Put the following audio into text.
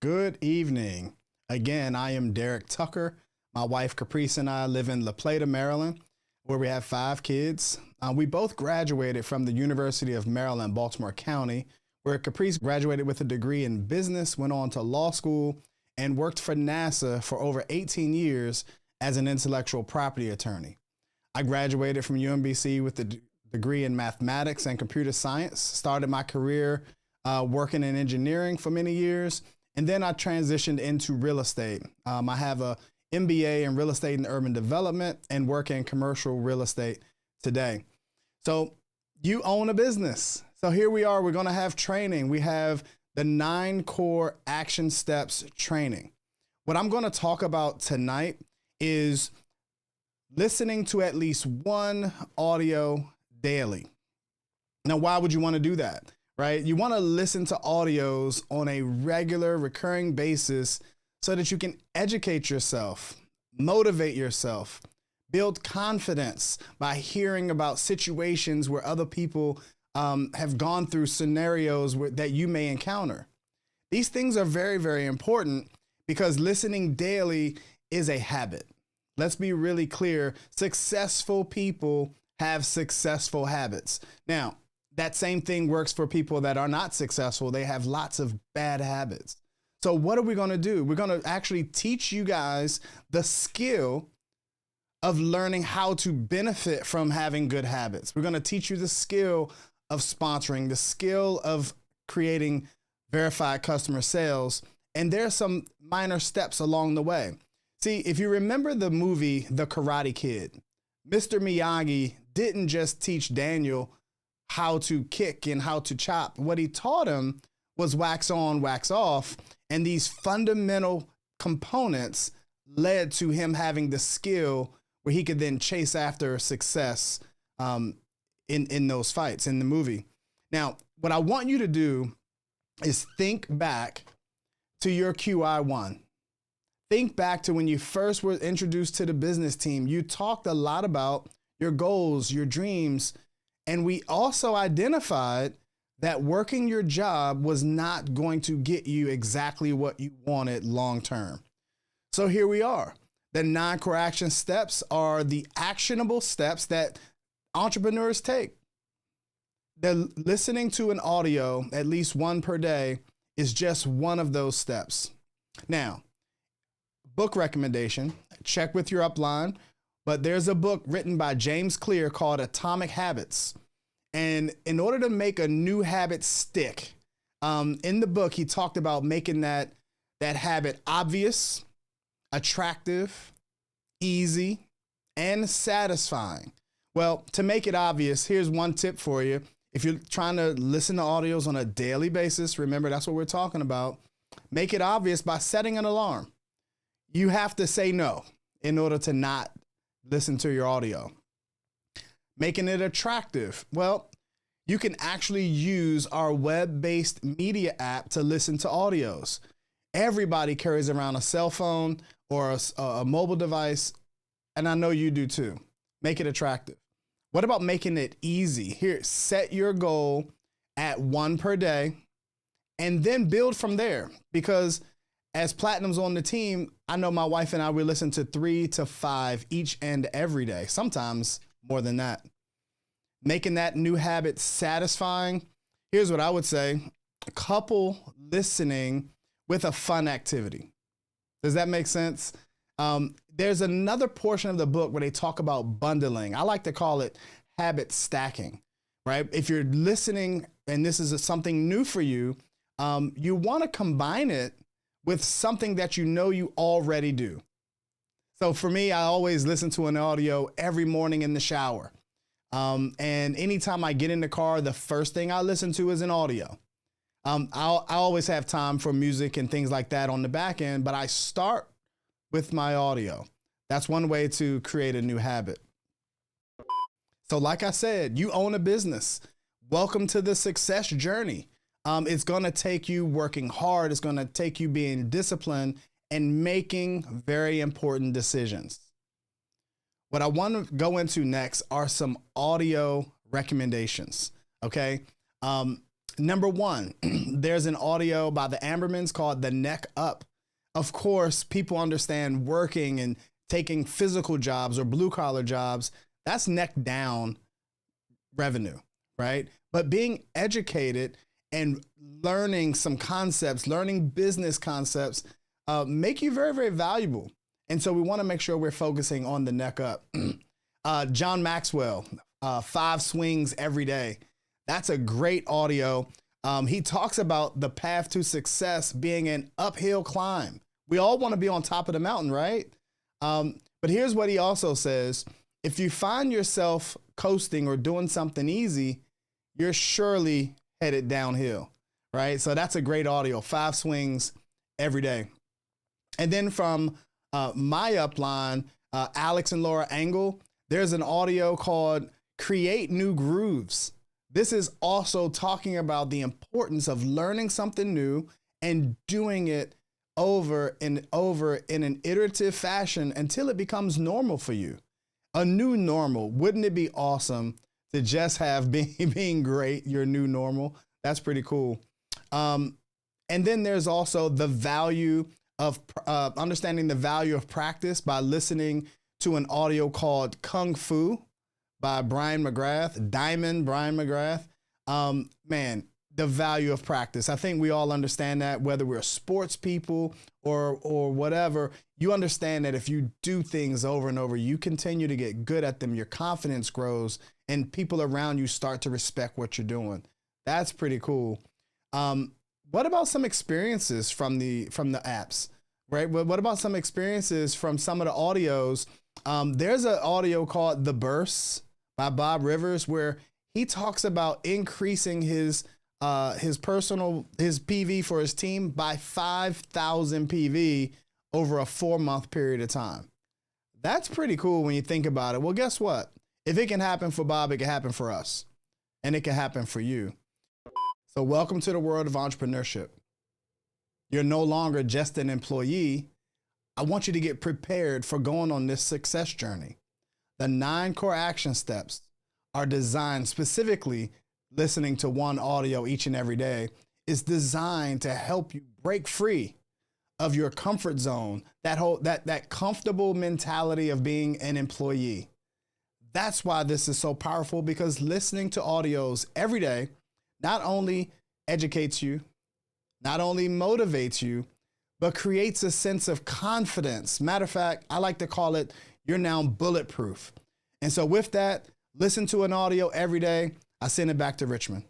Good evening. Again, I am Derek Tucker. My wife Caprice and I live in La Plata, Maryland, where we have 5 kids. We both graduated from the University of Maryland, Baltimore County, where Caprice graduated with a degree in business, went on to law school, and worked for NASA for over 18 years as an intellectual property attorney. I graduated from UMBC with a degree in mathematics and computer science, started my career working in engineering for many years, and then I transitioned into real estate. I have a MBA in real estate and urban development and work in commercial real estate today. So you own a business. So here we are, we're gonna have training. We have the 9 core action steps training. What I'm gonna talk about tonight is listening to at least one audio daily. Now, why would you wanna do that, right? You wanna listen to audios on a regular, recurring basis so that you can educate yourself, motivate yourself, build confidence by hearing about situations where other people have gone through scenarios that you may encounter. These things are very, very important because listening daily is a habit. Let's be really clear. Successful people have successful habits. Now, that same thing works for people that are not successful. They have lots of bad habits. So what are we going to do? We're going to actually teach you guys the skill of learning how to benefit from having good habits. We're going to teach you the skill of sponsoring, the skill of creating verified customer sales. And there are some minor steps along the way. See, if you remember the movie, The Karate Kid, Mr. Miyagi didn't just teach Daniel how to kick and how to chop. What he taught him was wax on, wax off. And these fundamental components led to him having the skill where he could then chase after success in those fights in the movie. Now, what I want you to do is think back to your QI1. Think back to when you first were introduced to the business team. You talked a lot about your goals, your dreams, and we also identified that working your job was not going to get you exactly what you wanted long term. So here we are. The 9 core action steps are the actionable steps that entrepreneurs take. The listening to an audio, at least one per day, is just one of those steps. Now, book recommendation, check with your upline, but there's a book written by James Clear called Atomic Habits. And in order to make a new habit stick, in the book, he talked about making that habit obvious, attractive, easy, and satisfying. Well, to make it obvious, here's one tip for you. If you're trying to listen to audios on a daily basis, remember that's what we're talking about. Make it obvious by setting an alarm. You have to say no in order to not listen to your audio. Making it attractive. Well, you can actually use our web-based media app to listen to audios. Everybody carries around a cell phone or a mobile device, and I know you do too. Make it attractive. What about making it easy? Here, set your goal at 1 per day and then build from there. Because as Platinum's on the team, I know my wife and I, we listen to 3 to 5 each and every day, sometimes more than that. Making that new habit satisfying. Here's what I would say. Couple listening with a fun activity. Does that make sense? There's another portion of the book where they talk about bundling. I like to call it habit stacking, right? If you're listening and this is something new for you, you want to combine it with something that you know you already do. So for me, I always listen to an audio every morning in the shower. And anytime I get in the car, the first thing I listen to is an audio. I always have time for music and things like that on the back end, but I start with my audio. That's one way to create a new habit. So like I said, you own a business. Welcome to the success journey. It's going to take you working hard. It's going to take you being disciplined and making very important decisions. What I want to go into next are some audio recommendations. Okay. Number one, there's an audio by the Ambermans called The Neck Up. Of course, people understand working and taking physical jobs or blue collar jobs. That's neck down revenue, right? But being educated and learning some concepts, learning business concepts, make you very, very valuable. And so we want to make sure we're focusing on the neck up. John Maxwell, 5 swings every day. That's a great audio. He talks about the path to success being an uphill climb. We all want to be on top of the mountain, right? But here's what he also says. If you find yourself coasting or doing something easy, you're surely headed downhill, right? So that's a great audio, 5 swings every day. And then from my upline, Alex and Laura Engel, there's an audio called Create New Grooves. This is also talking about the importance of learning something new and doing it over and over in an iterative fashion until it becomes normal for you. A new normal. Wouldn't it be awesome to just have being great, your new normal? That's pretty cool. And then there's also the value of understanding the value of practice by listening to an audio called Kung Fu by Brian McGrath, Diamond Brian McGrath. Man, the value of practice. I think we all understand that, whether we're sports people or whatever. You understand that if you do things over and over, you continue to get good at them, your confidence grows, and people around you start to respect what you're doing. That's pretty cool. What about some experiences from the apps, right? What about some experiences from some of the audios? There's an audio called The Bursts by Bob Rivers, where he talks about increasing his PV for his team by 5,000 PV over a 4-month period of time. That's pretty cool when you think about it. Well, guess what? If it can happen for Bob, it can happen for us, and it can happen for you. So welcome to the world of entrepreneurship. You're no longer just an employee. I want you to get prepared for going on this success journey. The 9 core action steps are designed specifically. Listening to one audio each and every day is designed to help you break free of your comfort zone, that comfortable mentality of being an employee. That's why this is so powerful, because listening to audios every day not only educates you, not only motivates you, but creates a sense of confidence. Matter of fact, I like to call it, you're now bulletproof. And so with that, listen to an audio every day. I send it back to Richmond.